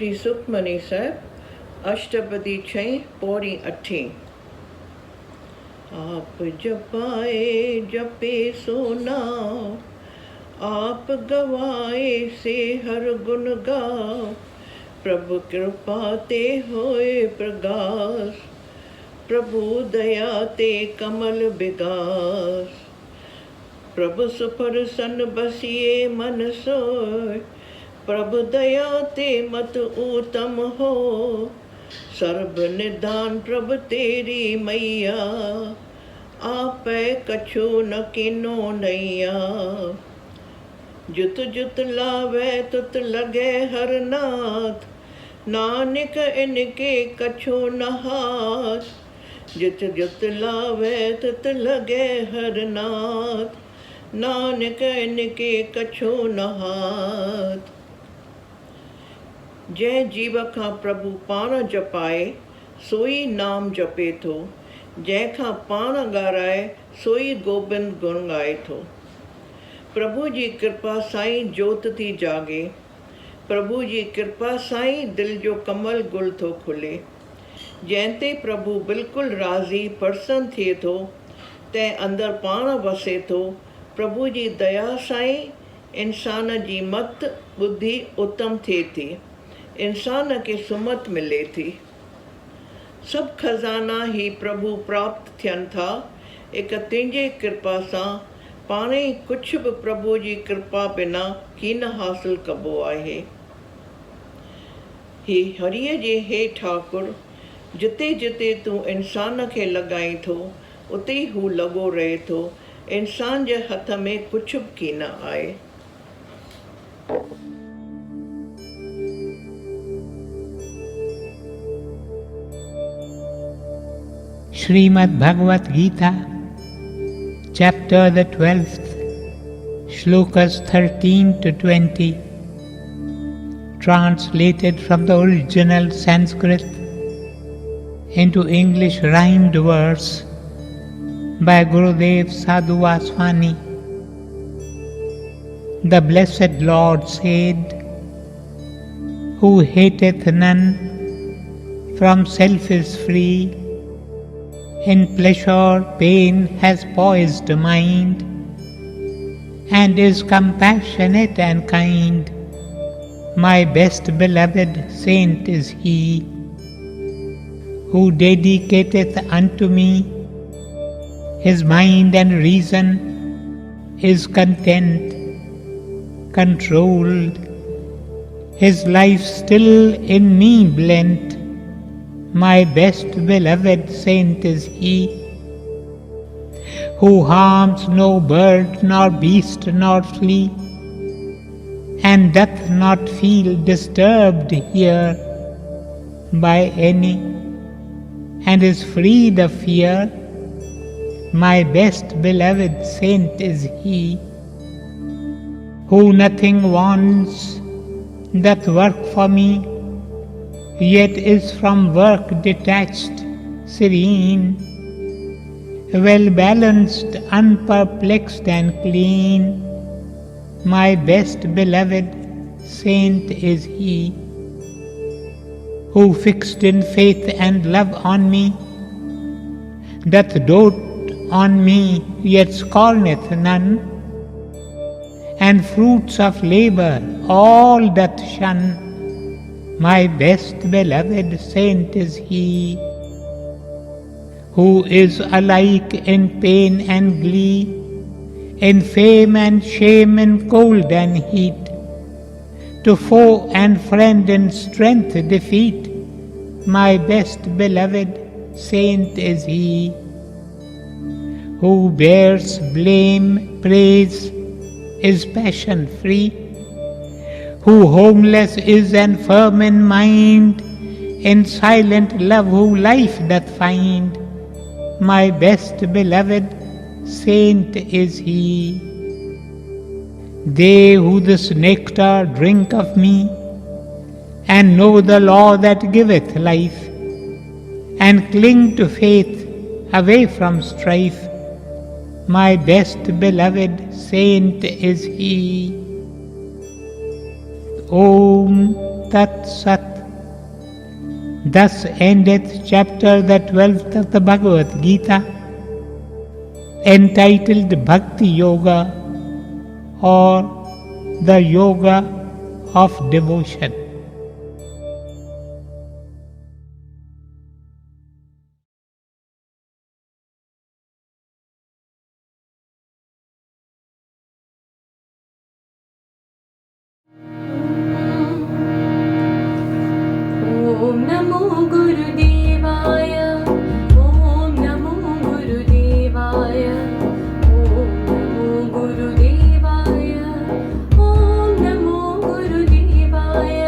श्री सुखमनी साहिब अष्टपदी 6 पौड़ी 8। आप जपाए जपे सो नाम, आप गवाए से हर गुण गाओ। प्रभु कृपा ते होए प्रगास, प्रभु दया ते कमल विगास। प्रभु सुपर सन बसिए मन सोय, प्रभु दया ते मत ऊतम हो। सर्व निदान प्रभु तेरी मैया, आपै कछु न किनो नैया। जुत जुत लावै तुत लगे हर नाथ, नानक इनके कछु न हाथ। जुत जुत लावै तुत लगे हर नाथ, नानक इनके कछु न हाथ। जंहिं जीव खां प्रभु पाण जपाए सोई नाम जपे थो, जंहिंखां पाण ॻाराए सोई गोबिंद गुण ॻाए थो। प्रभु जी कृपा साईं जोत थी जागे, प्रभु जी कृपा साईं दिल जो कमल गुल थो खुले। जंहिं ते प्रभु बिल्कुलु राज़ी प्रसन्न थिए थो, तंहिं अंदरि पाण वसे थो। प्रभु जी दया साईं इंसान जी मत ॿुद्धि उत्तम थिए थी, इंसान खे सुमत मिले थी। सभु खज़ाना ही प्रभु प्राप्त थियनि था, हिक तुंहिंजे कृपा सां। पाणे ई कुझु बि प्रभु जी कृपा बिना कीन हासिल कबो आहे। ही हरीअ जे हे ठाकुर, जिते जिते तूं इंसान खे लॻाई थो, उते ई हू लॻो रहे थो। इंसान जे हथ में कुझु बि कीन आहे। Srimad Bhagavad Gita, chapter the 12th, shlokas 13 to 20, translated from the original Sanskrit into English rhymed verse by Gurudev Sadhu Vaswani. The blessed Lord said, "Who hateth none, from self is free, in pleasure pain has poised mind, and is compassionate and kind. My best beloved saint is he, who dedicateth unto me his mind and reason, is content, controlled, his life still in me blent. My best beloved saint is he, who harms no bird nor beast nor flea, and doth not feel disturbed here by any, and is freed of fear. My best beloved saint is he, who nothing wants, doth work for me, yet is from work detached, serene, well balanced, unperplexed and clean. My best beloved saint is he, who fixed in faith and love on me, doth dote on me, yet scorneth none, and fruits of labor all doth shun. My best beloved saint is he, who is alike in pain and glee, in fame and shame, in cold and heat, to foe and friend in strength defeat. My best beloved saint is he, who bears blame, praise, is passion free, who homeless is and firm in mind, in silent love who life doth find. My best beloved saint is he. They who this nectar drink of me, and know the law that giveth life, and cling to faith away from strife. My best beloved saint is he. Om Tat Sat. Thus endeth chapter the 12th of the Bhagavad Gita, entitled Bhakti Yoga, or the Yoga of Devotion. ॐ नमो गुरुदेवाय ॐ नमो गुरुदेवाय ॐ नमो गुरुदेवाय ॐ नमो गुरुदेवाय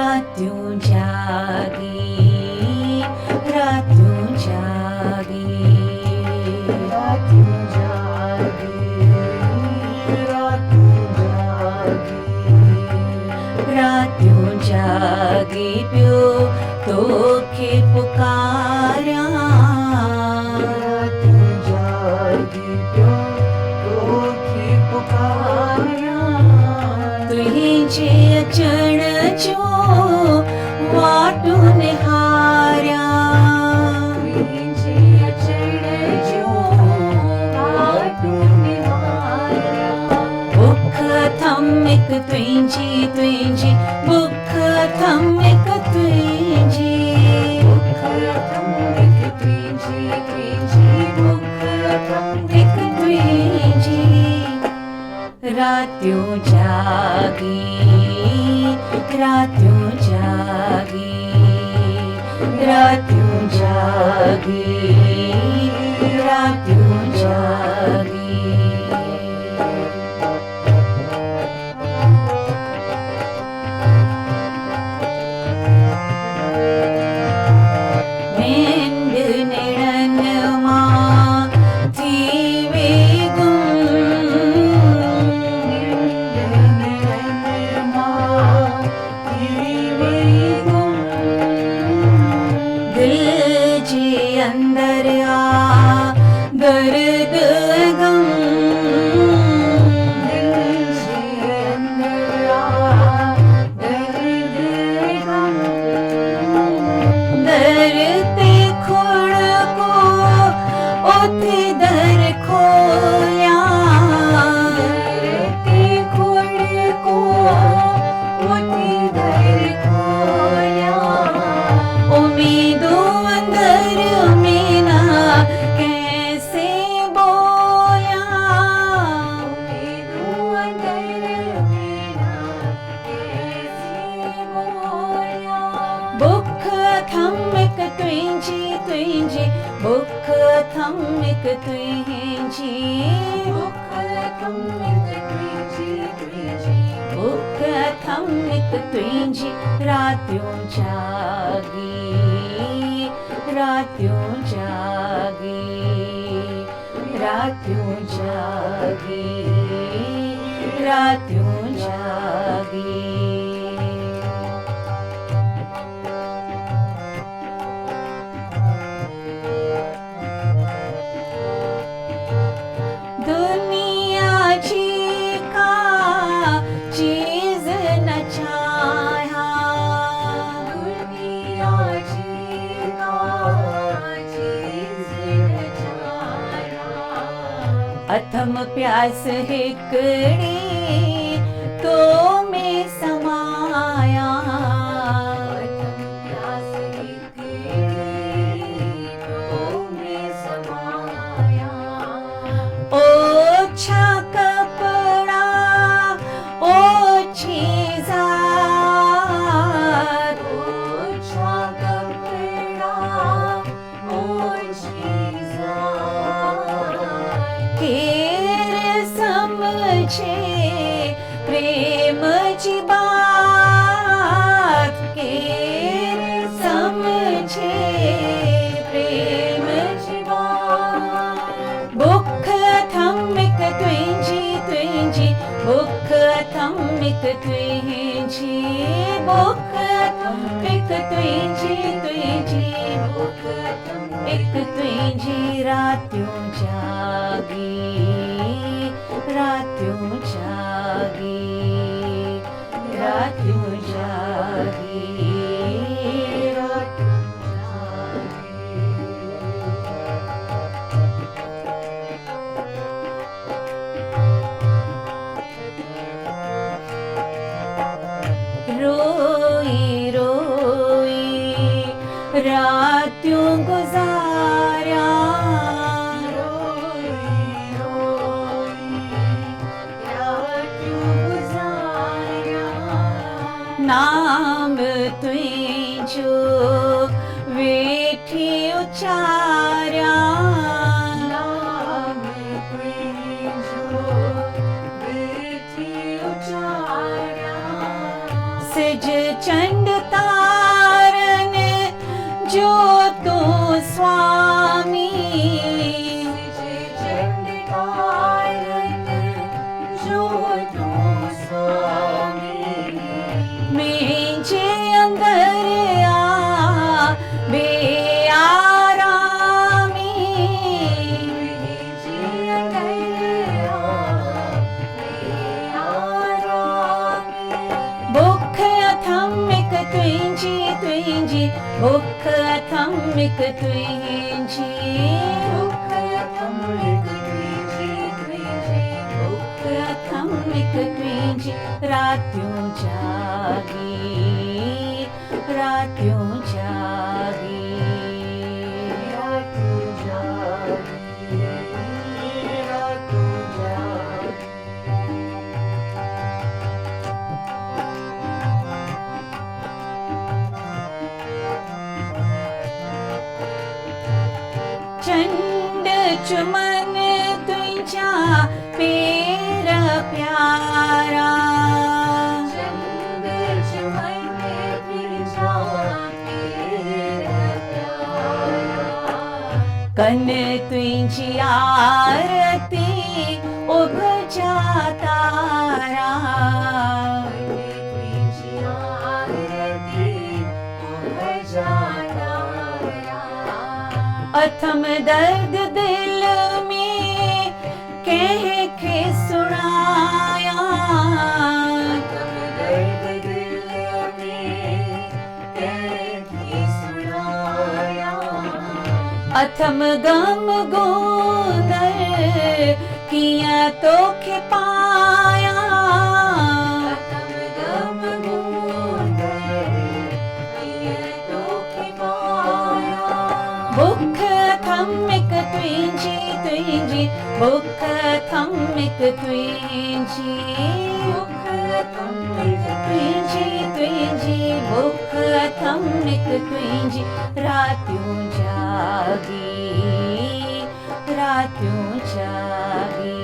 रात्यों जागी, रात्यों जागी, रात्यों जागी, रात्यों जागी, रात्यों जागी प्यो तो के पुकारा, रात्यों जागी प्यो तो के पुकारा, तुझे अचण जो वाटू निहारा, तुझे अचण जो वाटू निहारा, बुख थमिक तुझी तुझी, बुख थमिक तुझी, बुख थमिक तुझी तुझी, बुख थमिक तुझी, रात्यों जागी, रात्यों जागी, रात्यों जागी, रात्यों जागी, नींद निड़न मां थी वेगुम, नींद निड़न मां थी वेगुम, दिल जे अंदर आ दर्द गम, दिल जे अंदर आ दर्द गम, दर ते खोड़ को ओथे दर खोया, दर ते खोड़ को ओथे दर खोया, उम्मीदों अंदर में ना कैसे बोया, उम्मीदों अंदर में ना कैसे बोया, बुख थमिक तुझी तुझी, बुख थमिक तुझी, बुख थमिक तुझी तुझी, बुख थमिक तुझी, रात्यों जागी, रात्यों जागी, रात्यों जागी, रात्यों जागी, दुनिया जी का चीज न चाहा, दुनिया जी का चीज न चाहा, अथम प्यास हिकड़ी तो में समाया, अथम प्यास हिकड़ी तो में समाया, ओछा कपड़ा ओछी ज़ात, ओछा कपड़ा ओछी ज़ात, केर समझे प्रेम जी बात, केर समझे प्रेम जी बात, बुख थमिक तुझी तुझी, बुख थमिक तुझी, बुख थमिक तुझी तुझी, बुख थमिक तुझी, रात्यों जागी, रात्यों जागी, रात्यों जागी, रात्यों जागी, रोई रोई रात्यों गुजारा, रोई रोई रात्यों गुजारा, नाम तुझो वेठी उचारा, नाम तुझो वेठी उचारा, सिज चंड स्वामी मेंजे अंदर आ बेआरामी बुख अथमिक तुंहिंजी तुंहिंजी बुख अथमिक तुंहिंजी बुख अथमिक तुंहिंजी रातियूं जागी रातियूं जागी चंड चुमन तुंहिंजा पेर प्यारा कन तुंहिंजी आरती उभजा तारा अथम दर्द दिल में कंहिंखे सुणाया अथम गम गोंदर कीअं तोखे पाया बुख थमिक तुंहिंजी तुंहिंजी बुख थमिक तुंहिंजी बुख तुंहिंजी तुंहिंजी बुख थमिक तुंहिंजी रातियूं जागी रातियूं जागी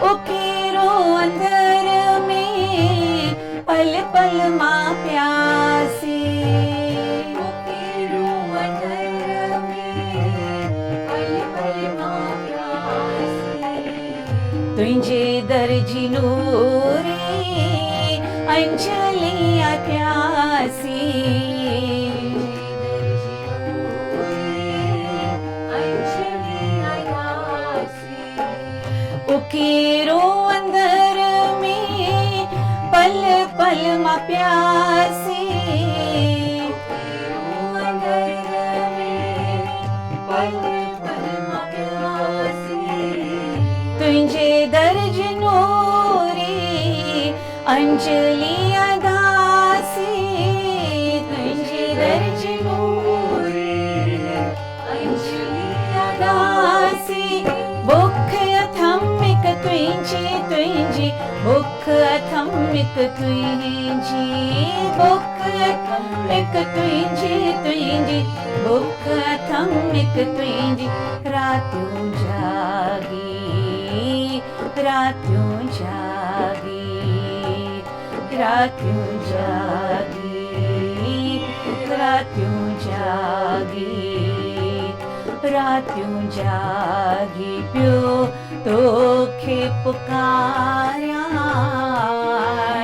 उकेरो अंदर में पल पल मां प्यासी उकेरो अंदर में पल पल मां प्यासी तुंहिंजे दर्जी नूरी अंजलि प्यासी उकेरो अंदर में पल पल मां प्यासी तुंहिंजे दर्ज नूरी अंजलि अदासी तुंहिंजे दर्ज नूरी अंजलि अदासी बुख अथमिक तुंहिंजी तुंहिंजी बुख अथमिक तुंहिंजी बुख अथमिक तुंहिंजी तुंहिंजी बुख अथमिक तुंहिंजी रातियूं जागी रातियूं जागी रातियूं जागी रातियूं जागी रातियूं जागी पियो तोखे पुकारिया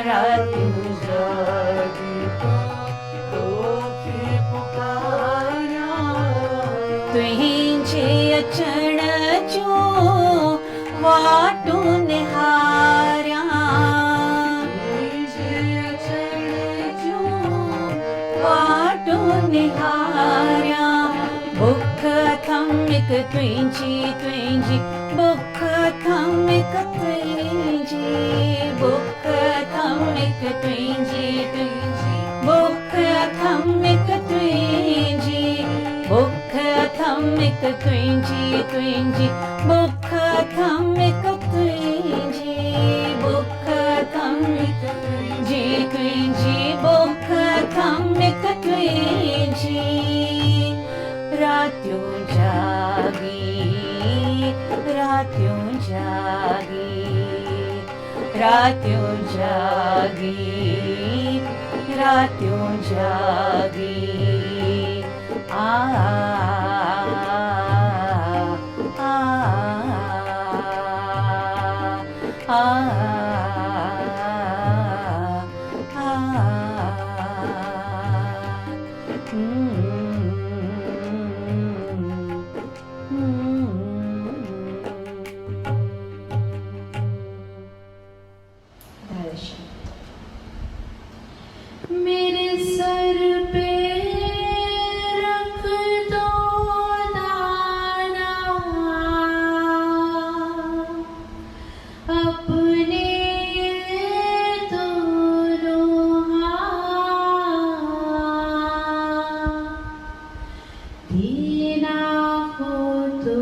रातियूं जागी तोखे पुकारिया तुंहिंजे अचण जो वाटूं निहारिया तुंहिंजे अचण जो वाटूं निहारिया बुख थमिक तुंहिंजी तुंहिंजी बुख थमिक तुंहिंजी बुख थमिक तुंहिंजी तुंहिंजी बुख थमिक तुंहिंजी बुख थमिक तुंहिंजी तुंहिंजी बुख थमिक तुंहिंजी बुख थमिक तुंहिंजी तुंहिंजी बुख थमिक तुंहिंजी रात्यों जागी, रात्यों जागी, रात्यों जागी। आ मेरे सर पे रख दो दाना, अपने दोनों हाथ, देना हो तो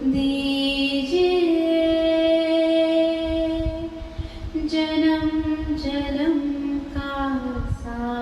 दीजिए, जन्म जन्म का सा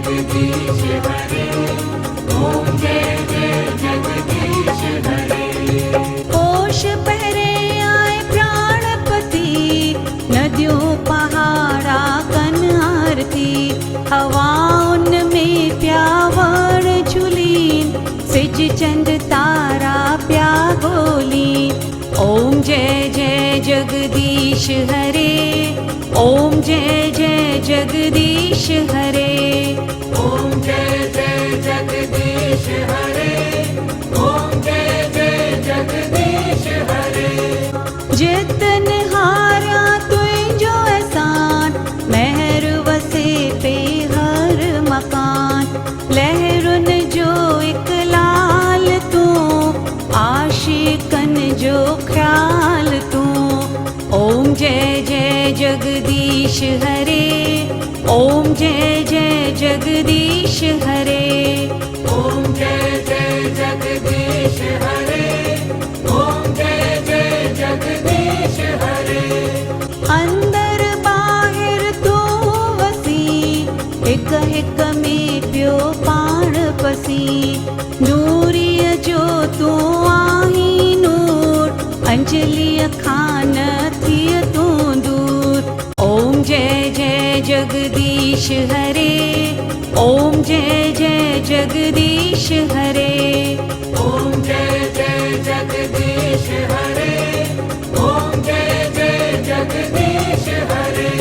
जगदीश हरे, ओम जय जय जगदीश हरे। कोश पहरे आए प्राणपति, नदियों पहाड़ा कन आरती, हवाओं में प्यावण झूलीन, सिज चंद तारा प्या गोली। ओम जय जय जगदीश हरे, ओम जय जय जगदीश हरे। ओम जय जय जगदीश हरे, ओम जय जय जगदीश हरे। जितन हारा तुझो एहसान, मेहर वसे पे हर मकान। लहरुन जो एक लाल तू, आशिकन जो ख्याल तू। ओम जय जय जगदीश हरे, ओम जय जय जगदीश हरे। ओम जय जय जगदीश हरे, ओम जय जय जगदीश हरे। अंदर बाहिर तू वसी, हिक हिक में पियो पाण पसी। नूरीअ जो तू आहीं नूर, अंजलिअ खान थिय तू दूर। ओम जय जय जगदीश हरे, ओम जय जय जगदीश हरे। ओम जय जय जगदीश हरे, ओम जय जय जगदीश हरे।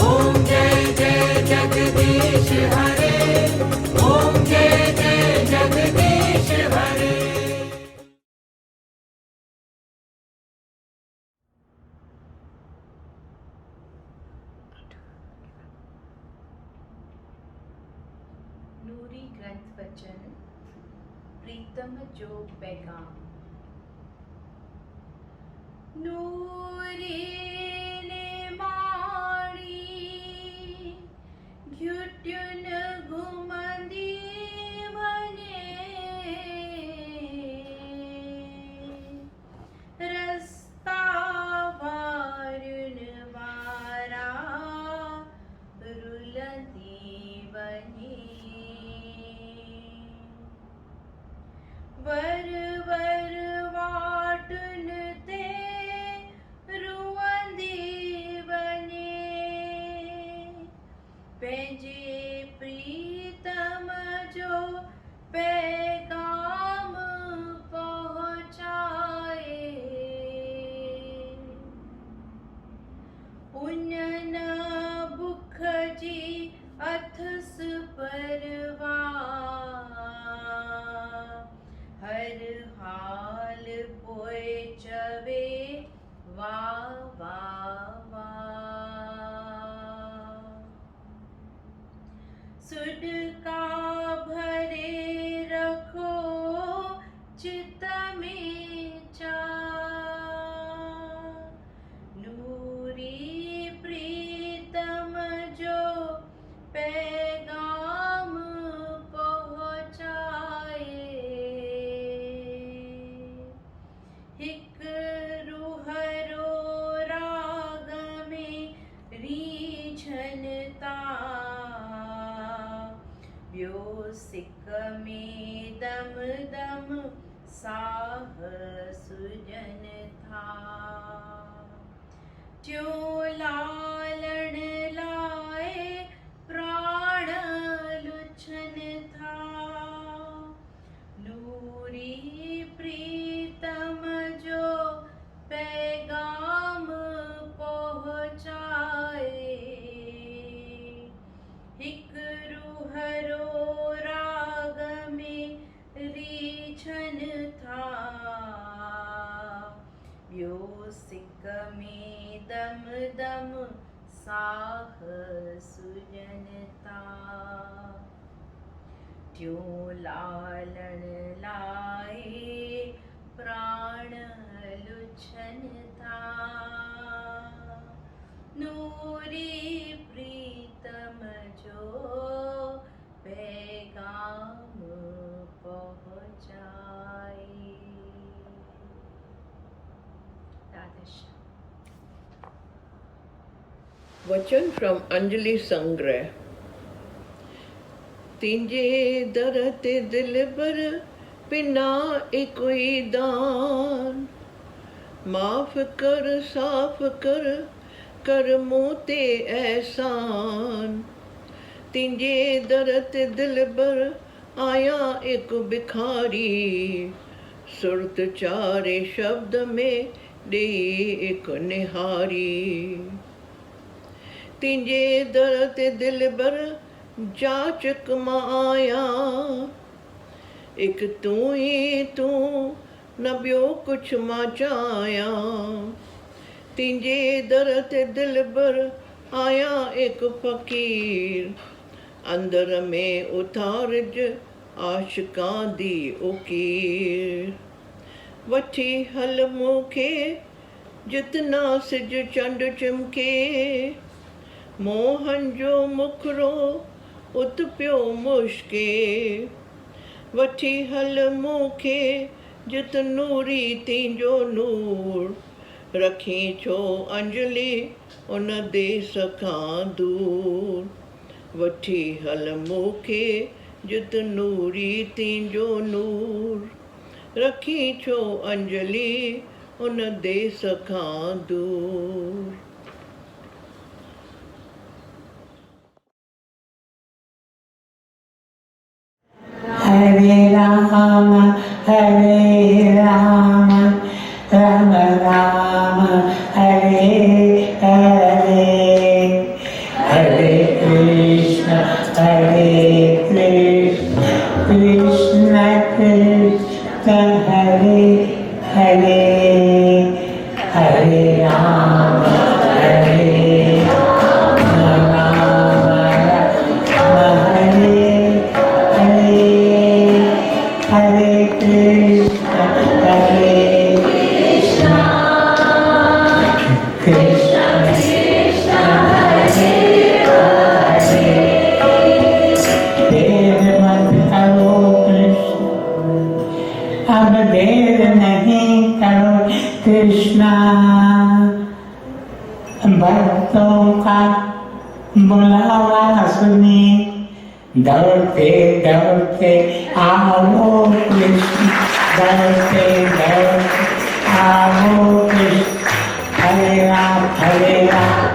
ओम जय जय जगदीश हरे, ओम जय जय जगदीश हरे। नूरी ग्रंथ वचन प्रीतम जो पैगाम। नूरी ने माणी घुट्युन घुमंदी वने, रस्ता वारुन वारा रुलंदी वने। वर वर वाटुन ते रुवंदी वने, पंहिंजे प्रीतम जो पैगाम पहुँचाए। उन बुख जी अथस परवाह, हर हाल पोए चवे वाह वाह वाह। सुडका भरे रखो चित में चाह, नूरी प्रीतम जो पैगाम पहुँचाए। हिक रूहरो राग में रीझनता, ॿियो सिक में दम दम साह सुजन था। त्यों लालण लाए प्राण लुछन था, नूरी प्रीतम जो पैगाम पहुँचाए। हिक रूहरो राग में रीझन था, ॿियो सिक में दम दम साह सुजन था। त्यों लालण लाए प्राण लुछन था, नूरी प्रीतम जो पैगाम पहुँचाए। Radheshyam. Vachan from Anjali Sangrah. तिंजे दर ते दिल बर पिना कोई दान। माफ कर साफ कर कर मुँह ते एहसान। तिंजे दर ते दिल बर आया एक भिखारी। सुरत चारे शब्द में दे एक निहारी। तिंजे दर ते दिल बर जाचक मां आया। एक तू ही तू न ॿियो कुछ मां चाया। तिंजे दर ते दिल बर आया एक फ़कीर। अंदर में उतारज आशिकां दी उकीर। वठी हल मूंखे जितना सिज चंड चिमके। मोहन जो मुखरो उत पियो मुश्के। वठी हल मूंखे जित नूरी तींजो नूर। रखी छो अंजलि उन देस खां दूर। वठी हल मूंखे जित नूरी तींजो नूर। रखी छो अंजलि उन देस खां दूर। हरे राम राम राम हरे हरे। हरे कृष्ण कृष्ण कृष्ण हरे हरे। हरे राम कृष्णा भक्तों का बुलावा सुनी दौड़ते दौड़ते आओ कृष्ण। दौड़ते दौड़ते आओ कृष्ण। हरे राम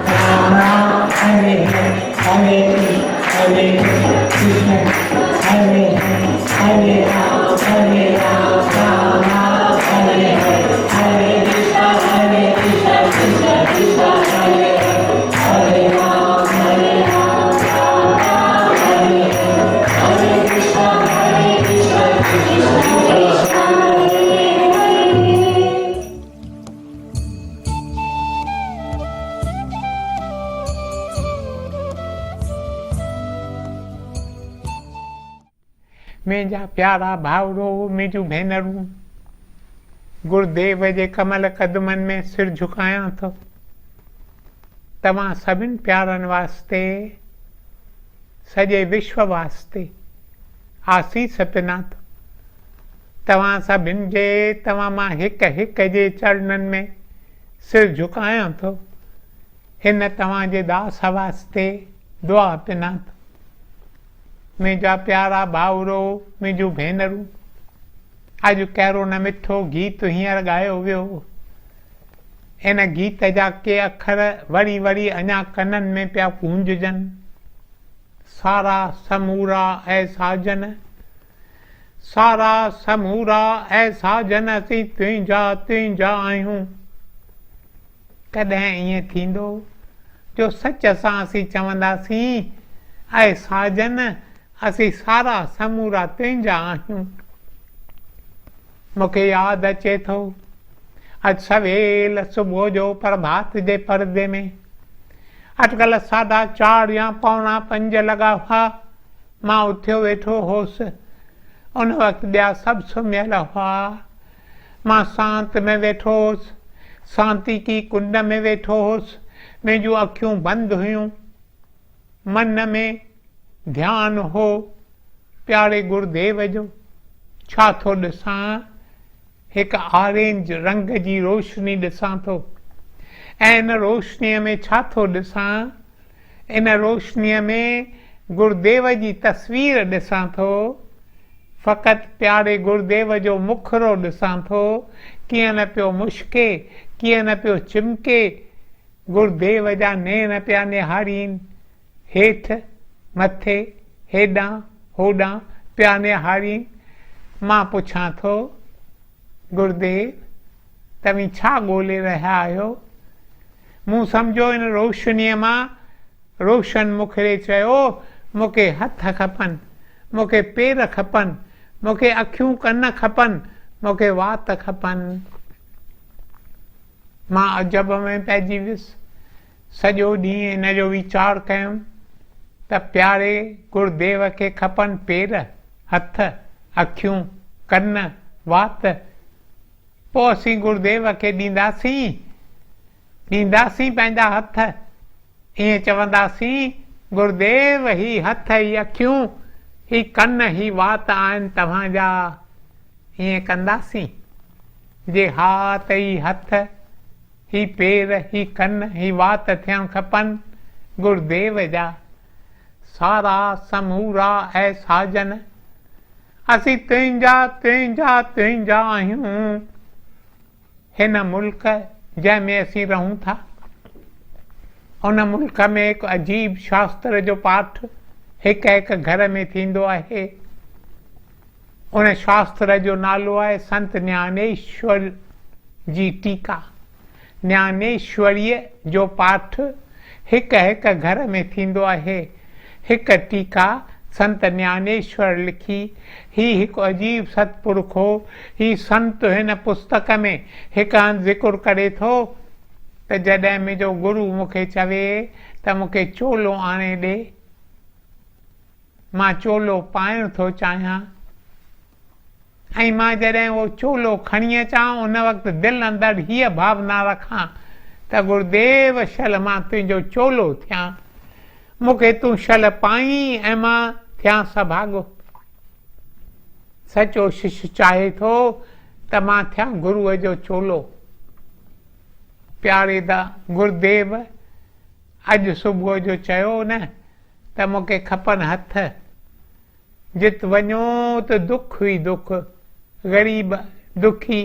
राम राम हरे हरे हरे कृष्ण हरे हरे राम राम राम हरे हरे कृष्ण कृष्ण कृष्ण हरे हरे राम राम राम हरे हरे कृष्ण कृष्ण कृष्ण हरे हरे। मुंहिंजा प्यारा भाउरो मुंहिंजूं भेनरूं, गुरुदेव जे कमल कदमनि में सिर झुकायां थो। तव्हां सभिनि प्यारनि वास्ते, सॼे विश्व वास्ते आसीस पिना थो। तव्हां सभिनि जे तव्हां मां हिक हिक जे चरणनि में सिर झुकायां थो। हिन तव्हांजे दास वास्ते दुआ पिना थो। मुंहिंजा प्यारा भाउरो मुंहिंजूं भेनरूं, अॼु कहिड़ो न मिठो गीत हींअर ॻायो वियो। इन गीत जा के अखर वरी वरी अञा कननि में पिया गूंजजनि। सारा समूरा ऐसा जन, सारा समूरा ऐसा जन असीं तुंहिंजा आहियूं। कॾहिं ईअं थींदो जो सच सां असीं चवंदासीं ऐसा जन असीं सारा समूरा तुंहिंजा आहियूं। मूंखे यादि अचे थो, अॼु सवेल सुबुह जो प्रभात जे परदे में अॼुकल्ह 4:30 या 4:45 लॻा हुआ। मां उथियो वेठो हुउसि। उन वक़्तु ॿिया सभु सुम्हियल हुआ। मां शांति में वेठो हुउसि, शांति की कुंड में वेठो हुउसि। मुंहिंजूं अखियूं बंदि हुयूं। मन में ध्यानु हो प्यारे गुरुदेव जो। छा थो ॾिसां? हिकु ऑरेंज रंग जी रोशनी ॾिसां थो। ऐं इन रोशनीअ में छा थो ॾिसां? इन रोशनीअ में गुरुदेव जी तस्वीर ॾिसां थो, फ़क़ति प्यारे गुरुदेव जो मुखड़ो ॾिसां थो, कीअं न पियो मुश्के, कीअं न पियो चिमके, गुरुदेव जा नेण पिया निहारीनि, हेठि मथे हेॾां होॾां पिया निहारीनि। मां पुछां थो, गुरुदेव तव्हीं छा ॻोल्हे रहिया आहियो? मूं सम्झो इन रोशनीअ मां रोशन मुखड़े चयो, मूंखे हथ खपनि, मूंखे पेर खपनि, मूंखे अखियूं कन खपनि, मूंखे वात खपनि। मां अजब में पइजी वियुसि। सॼो ॾींहुं इन जो वीचार कयुमि त प्यारे गुरुदेव खे खपनि पेर, हथ, अखियूं, कन, वात। पोइ असीं गुरुदेव खे ॾींदासीं पंहिंजा हथ, ईअं चवंदासीं गुरुदेव ही हथ, ही अखियूं, ही कन, ही वात आहिनि तव्हांजा। ईअं कंदासीं? जे हा त ही हथ, ही पेर, ही कन, ही वात थियणु खपनि गुरुदेव जा। सारा समूरा ऐं साजन असीं तुंहिंजा आहियूं। हिन मुल्क जंहिंमें असीं रहूं था, उन मुल्क में हिकु अजीब शास्त्र जो पाठ हिकु हिकु घर में थींदो आहे। उन शास्त्र जो नालो आहे संत ज्ञानेश्वर जी टीका। ज्ञानेश्वरीअ जो पाठ हिकु हिकु घर में थींदो आहे। हिकु टीका संत ज्ञानेश्वर लिखी। ही हिकु अजीब सतपुरुख हो। ही संत हिन पुस्तक में हिकु हंधि ज़िक्र करे थो त जॾहिं मुंहिंजो गुरू मूंखे चवे त मूंखे चोलो आणे ॾे, मां चोलो पाइणु थो चाहियां, ऐं मां जॾहिं उहो चोलो खणी अचां उन वक़्तु दिलि अंदरि हीअ भावना रखां त गुरुदेव शल मां तुंहिंजो चोलो थियां, मूंखे तूं शल पाईं ऐं मां थियां सभाॻो। सचो शिष्य चाहे थो त मां थियां गुरूअ जो चोलो। प्यारे गुरुदेव अॼु सुबुह जो चयो न त मूंखे खपनि हथ। जित वञो त दुख ई दुख, ग़रीब दुखी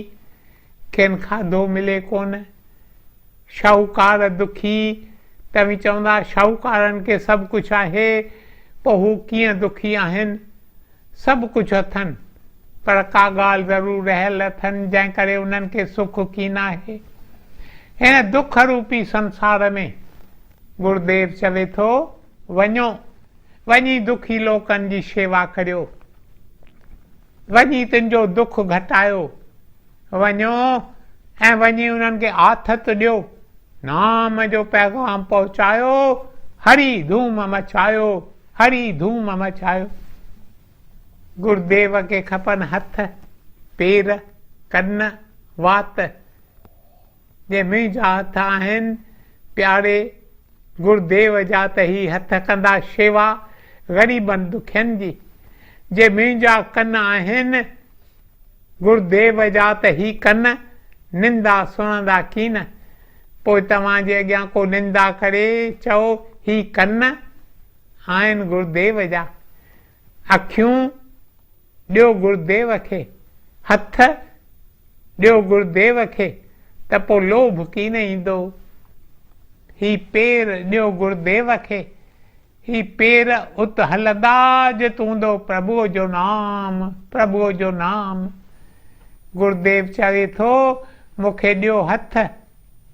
खेनि खाधो मिले कोन, शाहूकार दुखी, तव्हीं चवंदा शाहूकारनि खे सभु कुझु आहे, पोइ हू कीअं दुखी आहिनि? सभु कुझु अथनि पर का ॻाल्हि ज़रूरु रहियल अथनि जंहिं करे उन्हनि खे सुख कीन आहे। हिन दुख रूपी संसार में गुरुदेव चवे थो, वञो वञी दुखी लोकनि जी शेवा करियो, वञी तुंहिंजो दुख घटायो, वञो ऐं वञी उन्हनि खे आथत ॾियो, नाम जो पैगाम पहुचायो, हरी धूम मचायो, हरी धूम मचायो। गुरुदेव खे खपनि हथ, पेर, कन, वात। जे मुंहिंजा हथ आहिनि प्यारे गुरुदेव जा त ही हथ कंदा शेवा ग़रीबनि दुखियनि जी। जे मुंहिंजा कन आहिनि गुरुदेव जा त ही कन निंदा सुणंदा कीन। पोइ तव्हांजे अॻियां को निंदा करे चओ ही कन आहिनि गुरुदेव जा। अखियूं ॾियो गुरुदेव खे, हथ ॾियो गुरुदेव खे, त पोइ लोभ कीन ईंदो। ही पेर ॾियो गुरुदेव खे, ही पेर उत हलंदा जित हूंदो प्रभुअ जो नाम, प्रभुअ जो नाम। गुरुदेव चवे थो, मूंखे ॾियो हथ,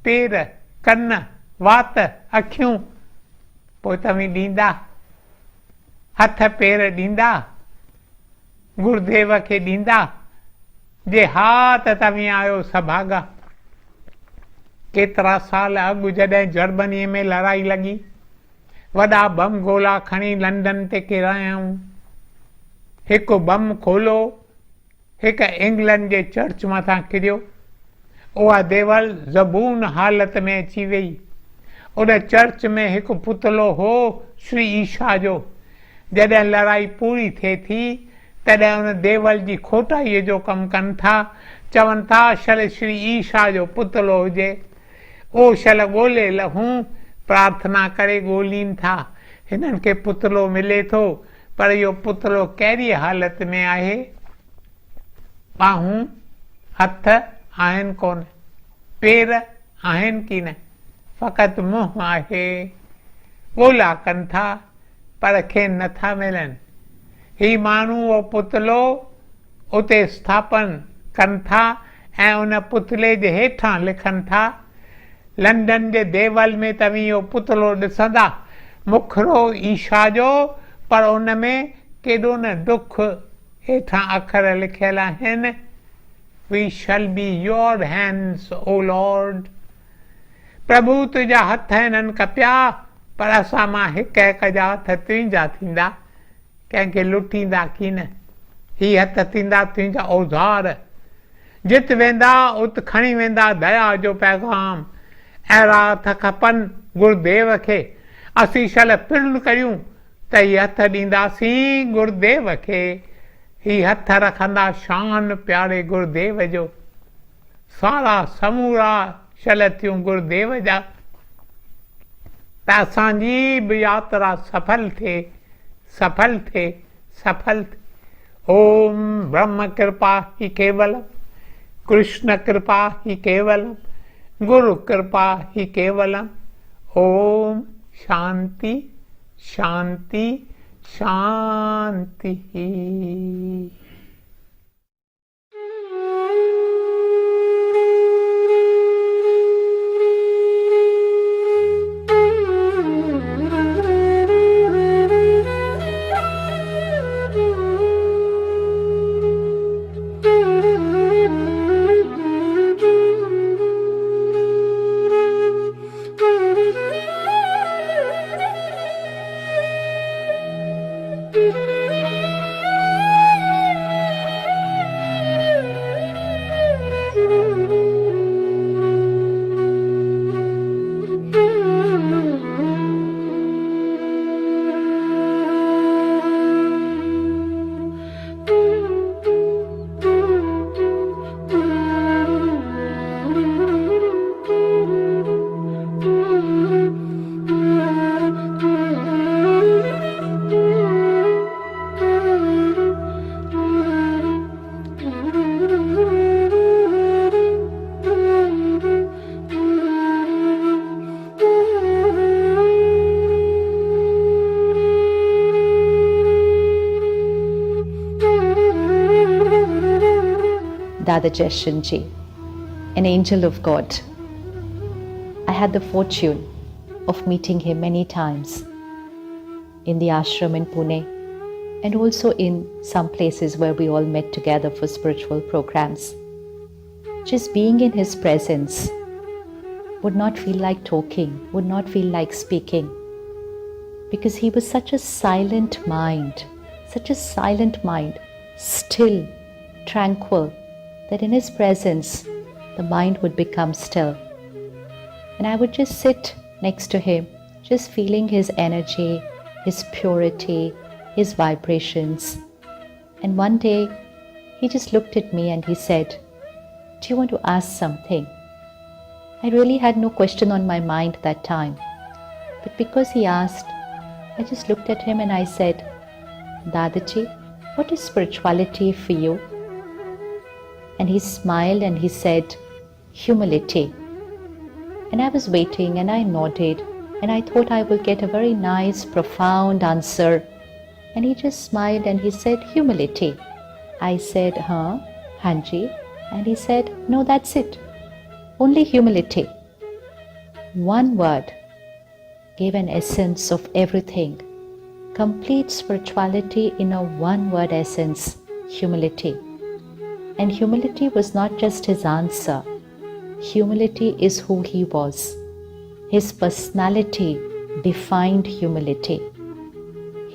पेर, कन, वात, अखियूं, पोइ तव्हीं ॾींदा? हथ पेर ॾींदा? गुरुदेव खे ॾींदा? जे हा त तव्हीं आहियो सभाॻा। केतिरा साल अॻु जॾहिं जर्मनीअ में लड़ाई लॻी, वॾा बम गोला खणी लंडन ते किरायूं, हिकु बम खोलो हिकु इंग्लैंड जे चर्च मथां किरियो। उहा देवल ज़बून हालत में अची वई। उन चर्च में हिकु पुतलो हो श्री ईशा जो। जॾहिं लड़ाई पूरी थिए थी तॾहिं उन देवल जी खोटाईअ जो कमु कनि था। चवनि था शल श्री ईशा जो पुतलो हुजे। उहो शल ॻोल्हे लहूं, प्रार्थना करे ॻोल्हीनि था। हिननि खे पुतलो मिले थो, पर इहो पुतलो कहिड़ी हालत में आहे? ॿाहूं हथ आहिनि कोन, पेर आहिनि की न, फ़क़ति मुंहुं आहे। ॻोल्हा कनि था पर खेनि नथा मिलनि। ही माण्हू उहो पुतलो उते स्थापन कनि था ऐं उन पुतले जे हेठां लिखनि था, लंडन जे देवल में तव्हीं इहो पुतलो ॾिसंदा, मुखड़ो ईशा जो, पर उन में केॾो न दुख हेठां अखर लिखियल आहिनि, We shall be your hands, O Lord। प्रभु तुंहिंजा हथ हिननि कपिया, पर असां मां हिक हिक जा हथ तुंहिंजा थींदा, कंहिंखे लुटींदा की न। ही हथ थींदा तुंहिंजा औज़ार, जित वेंदा उत खणी वेंदा दया जो पैगाम। अहिड़ा हथ खपनि गुरुदेव खे, असीं शल पिण करियूं त ही हथ ॾींदासीं गुरुदेव खे। ही हथ रखंदा शान प्यारे गुरुदेव जो, सारा समूरा शल थियूं गुरुदेव जा, त असांजी बि यात्रा सफल थिए, सफल थिए, सफल थिए। ओम ब्रह्म कृपा ही केवलम, कृष्ण कृपा ही केवलम, गुरु कृपा ही केवलम। ओम शांति शांति शांति। Dadaji Shinji, an angel of God. I had the fortune of meeting him many times in the ashram in Pune and also in some places where we all met together for spiritual programs. Just being in his presence would not feel like talking, would not feel like speaking, because he was such a silent mind, still, tranquil, that in his presence the mind would become still. And I would just sit next to him, just feeling his energy, his purity, his vibrations. And one day he just looked at me and he said, "Do you want to ask something?" I really had no question on my mind that time. But because he asked, I just looked at him and I said, "Dadaji, what is spirituality for you?" And he smiled and he said, "Humility." And I was waiting and I nodded and I thought I will get a very nice, profound answer. And he just smiled and he said, "Humility." I said, Hanji. And he said, "No, that's it. Only humility." One word gave an essence of everything. Complete spirituality in a one-word essence, humility. And humility was not just his answer. Humility is who he was. His personality defined humility.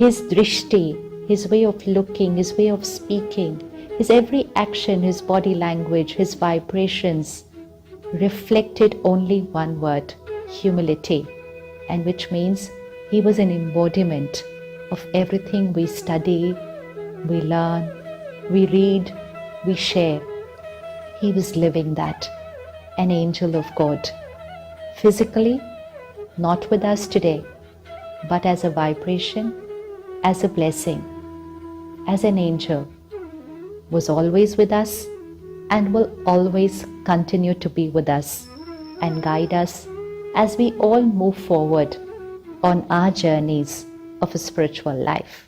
His drishti, his way of looking, his way of speaking, his every action, his body language, his vibrations reflected only one word, humility, and which means he was an embodiment of everything we study, we learn, we read, we share. He was living that, an angel of God. Physically, not with us today, but as a vibration, as a blessing, as an angel, was always with us and will always continue to be with us and guide us as we all move forward on our journeys of a spiritual life.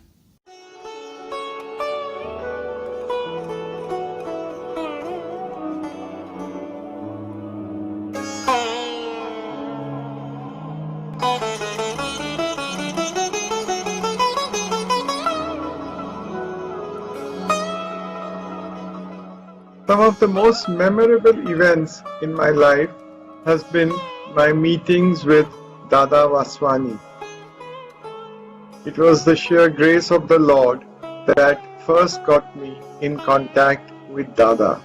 Some of the most memorable events in my life has been my meetings with Dada Vaswani. It was the sheer grace of the Lord that first got me in contact with Dada.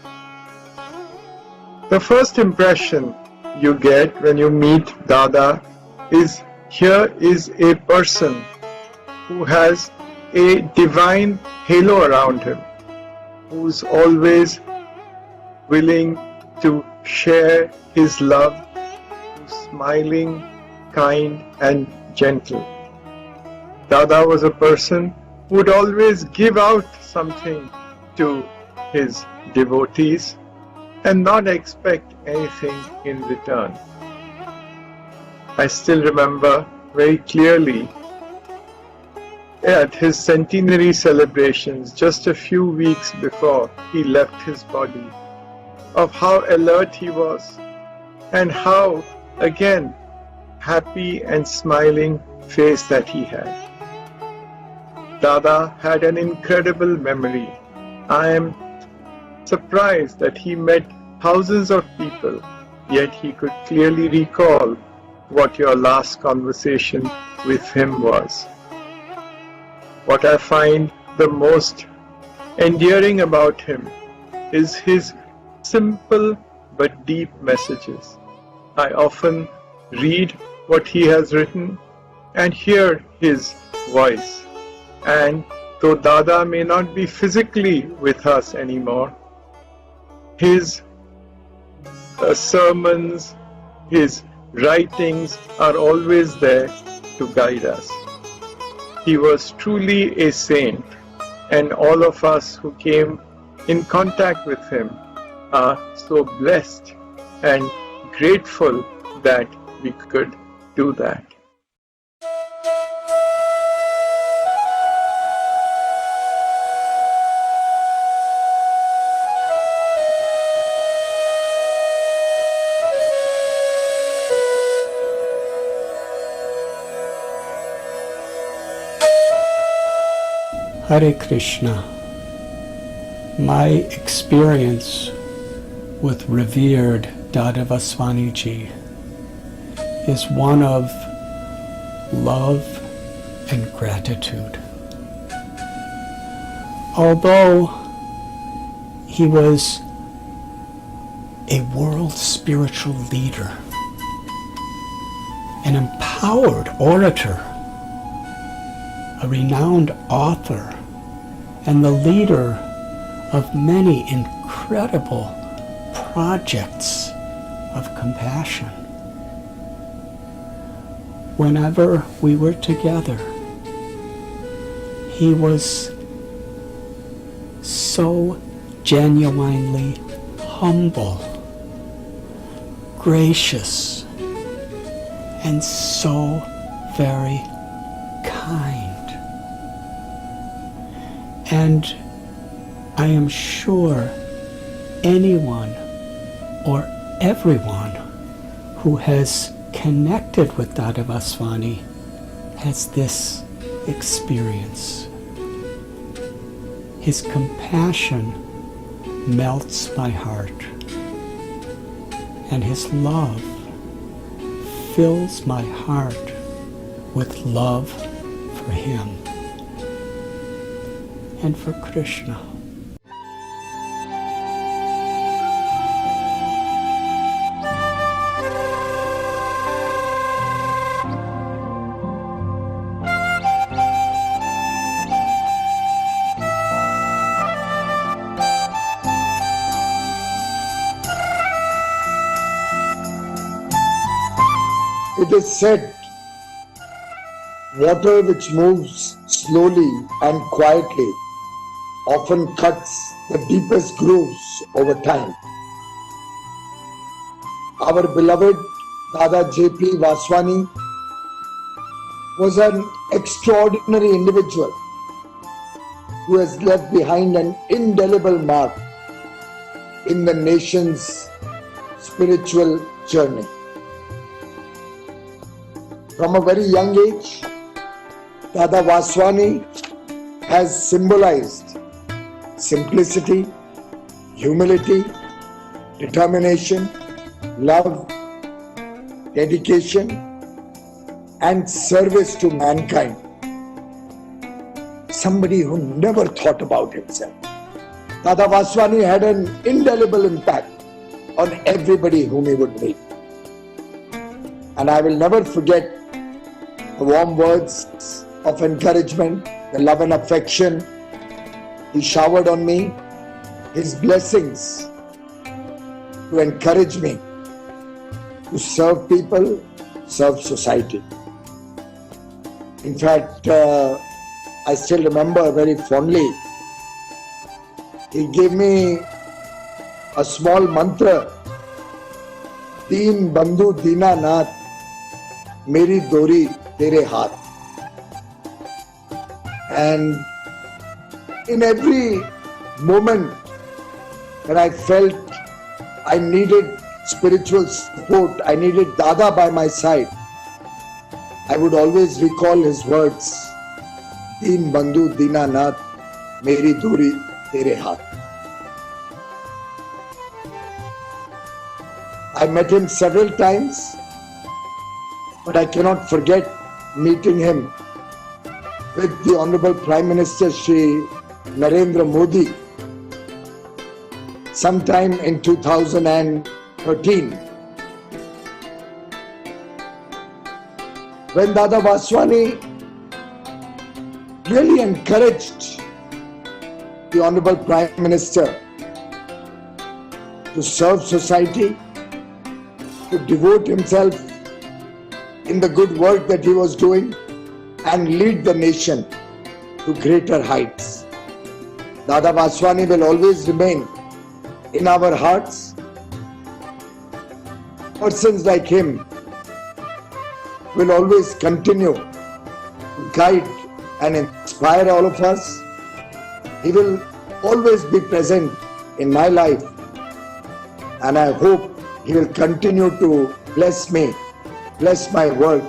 The first impression you get when you meet Dada is here is a person who has a divine halo around him, who's always willing to share his love, who's smiling, kind and gentle. Dada was a person who would always give out something to his devotees and not expect anything in return. I still remember very clearly at his centenary celebrations just a few weeks before he left his body, of how alert he was and how, again, happy and smiling face that he had. Dada had an incredible memory. I am surprised that he met thousands of people, yet he could clearly recall what your last conversation with him was. What I find the most endearing about him is his simple but deep messages. I often read what he has written and hear his voice. And though Dada may not be physically with us anymore, his sermons, his writings are always there to guide us. He was truly a saint, and all of us who came in contact with him are so blessed and grateful that we could do that. Hare Krishna. My experience with revered Dada Vaswani Ji is one of love and gratitude. Although he was a world spiritual leader, an empowered orator, a renowned author, and the leader of many incredible projects of compassion. Whenever we were together, he was so genuinely humble, gracious, and so very kind. And I am sure anyone or everyone who has connected with Dada Vaswani has this experience. His compassion melts my heart, and his love fills my heart with love for him and for Krishna. It is said Water which moves slowly and quietly often cuts the deepest grooves over time. Our beloved Dada J.P. Vaswani was an extraordinary individual who has left behind an indelible mark in the nation's spiritual journey. From a very young age, Dada Vaswani has symbolized simplicity, humility, determination, love, dedication, and service to mankind. Somebody who never thought about himself. Dada Vaswani had an indelible impact on everybody whom he would meet. And I will never forget the warm words of encouragement, the love and affection he showered on me, his blessings to encourage me to serve people, serve society. In fact, I still remember very fondly, he gave me a small mantra, Deen Bandhu Dina Nath, Meri Dori Tere Haath. And in every moment when I felt I needed spiritual support, I needed Dada by my side, I would always recall his words, Deen Bandhu Dina Nath, Meri Dori Tere Haath. I met him several times, but I cannot forget meeting him with the Honorable Prime Minister Shri Narendra Modi sometime in 2013. When Dada Vaswani really encouraged the Honorable Prime Minister to serve society, to devote himself in the good work that he was doing and lead the nation to greater heights. Dada Vaswani will always remain in our hearts. Persons like him will always continue to guide and inspire all of us. He will always be present in my life, and I hope he will continue to bless me, bless my work,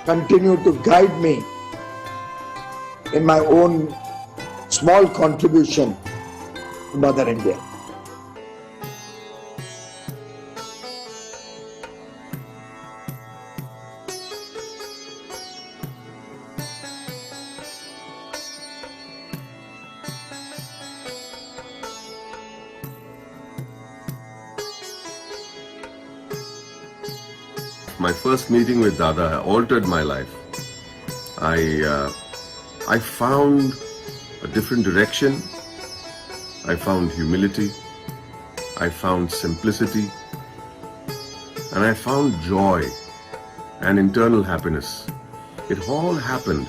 continue to guide me in my own small contribution to Mother India. My first meeting with Dada altered my life. I found a different direction. I found humility. I found simplicity. And I found joy and internal happiness. It all happened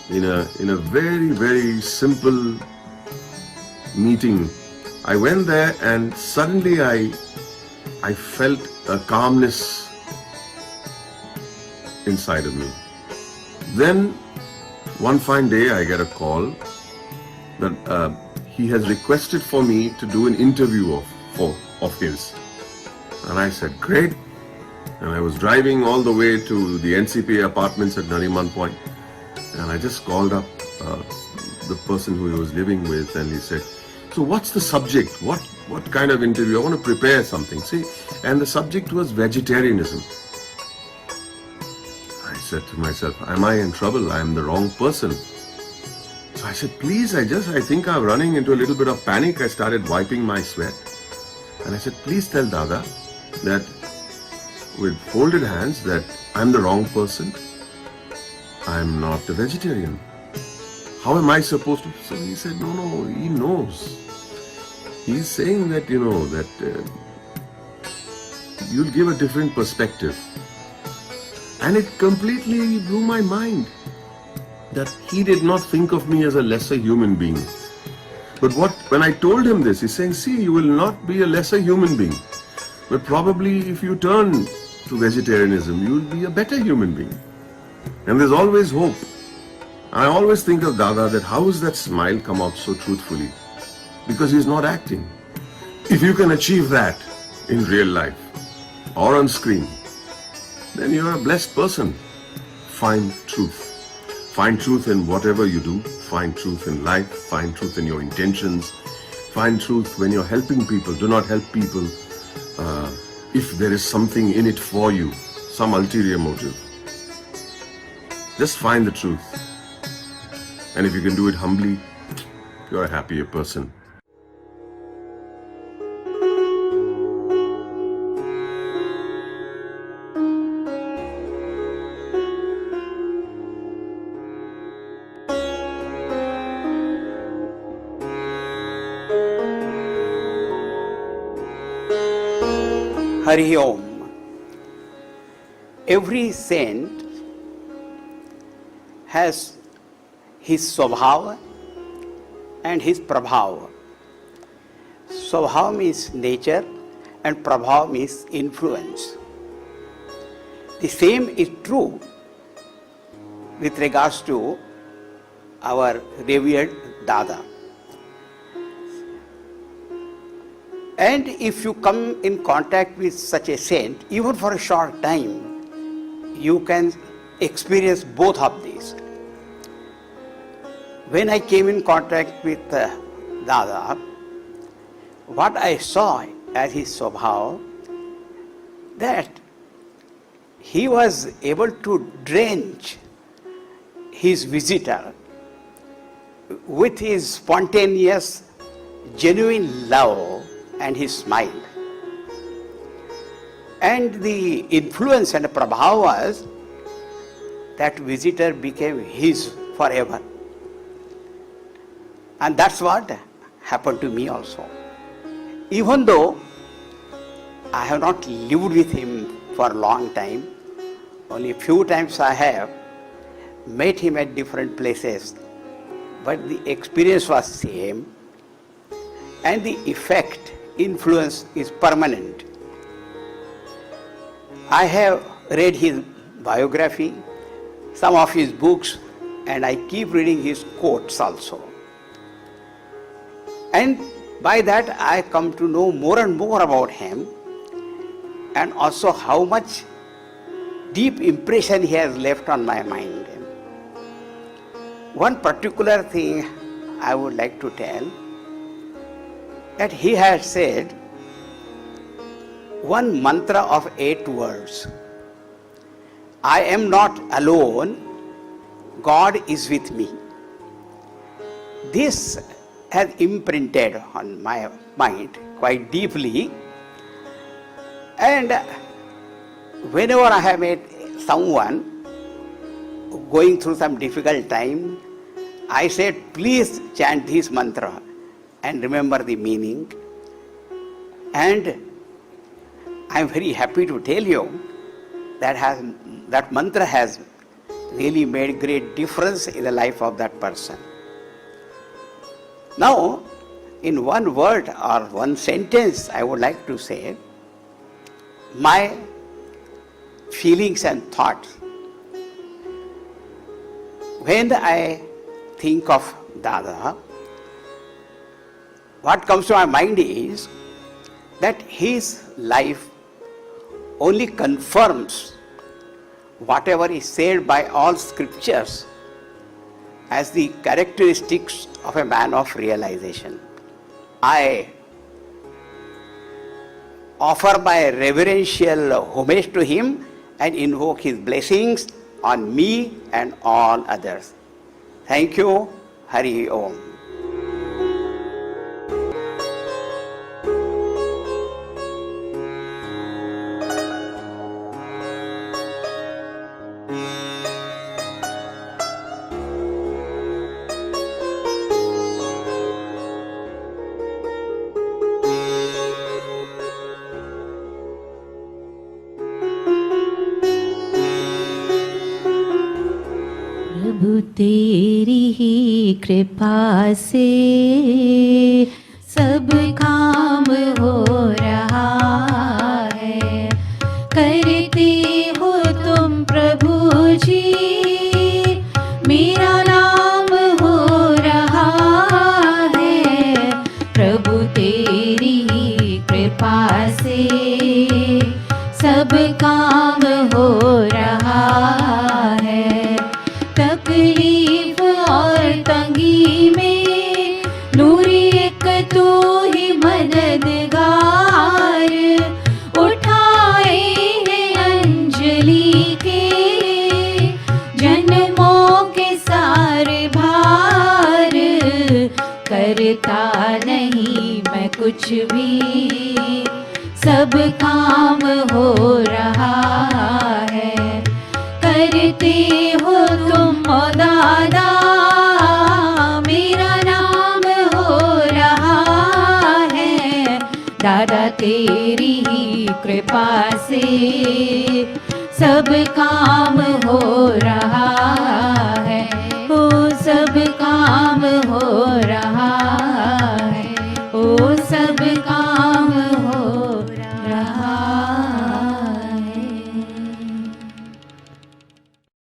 in a very, very simple meeting. I went there and suddenly I felt a calmness inside of me. Then one fine day I get a call that he has requested for me to do an interview of his. And I said, great. And I was driving all the way to the NCPA apartments at Nariman Point. And I just called up the person who he was living with, and he said, so what's the subject? What kind of interview? I want to prepare something. See, and the subject was vegetarianism. I said to myself, am I in trouble? I am the wrong person. So I said, please, I think I'm running into a little bit of panic. I started wiping my sweat. And I said, please tell Dada that with folded hands that I'm the wrong person. I'm not a vegetarian. How am I supposed to? So he said, no, he knows. He's saying that, that you'll give a different perspective. And it completely blew my mind that he did not think of me as a lesser human being. But when I told him this, he's saying, see, you will not be a lesser human being. But probably if you turn to vegetarianism, you will be a better human being. And there's always hope. I always think of Dada that how does that smile come out so truthfully? Because he's not acting. If you can achieve that in real life or on screen, then you're a blessed person. Find truth. Find truth in whatever you do. Find truth in life. Find truth in your intentions. Find truth when you're helping people. Do not help people if there is something in it for you, some ulterior motive. Just find the truth. And if you can do it humbly, you're a happier person. Hari Om. Every saint has his Swabhava and his Prabhava. Swabhava means nature and Prabhava means influence. The same is true with regards to our revered Dada. And if you come in contact with such a saint, even for a short time, you can experience both of these. When I came in contact with Dada, what I saw as his Swabhava, that he was able to drench his visitor with his spontaneous, genuine love and his smile. And the influence and prabhava was that visitor became his forever. And that's what happened to me also. Even though I have not lived with him for a long time, only a few times I have met him at different places, but the experience was same and the effect, influence is permanent. I have read his biography, some of his books, and I keep reading his quotes also. And by that I come to know more and more about him, and also how much deep impression he has left on my mind. One particular thing I would like to tell, that he has said one mantra of 8 words. I am not alone, God is with me. This has imprinted on my mind quite deeply, and whenever I have met someone going through some difficult time, I said, please chant this mantra and remember the meaning. And I am very happy to tell you that mantra has really made great difference in the life of that person. Now, in one word or one sentence, I would like to say my feelings and thoughts. When I think of Dada, what comes to my mind is that his life only confirms whatever is said by all scriptures as the characteristics of a man of realization. I offer my reverential homage to him and invoke his blessings on me and all others. Thank you. Hari Om. कृपा से सब काम हो रहा है। करते हो तुम प्रभु जी, मेरा नाम हो रहा है। प्रभु तेरी कृपा से सब काम हो रहा है। तकलीफ और तंगी में नूरी एक तू ही मददगार। उठाए हैं अंजलि के जन्मों के सारे भार। करता नहीं मैं कुछ भी, सब काम हो रहा है। करते हो तुम ओ दादा, मेरा नाम हो रहा है। दादा तेरी ही कृपा से सब काम हो रहा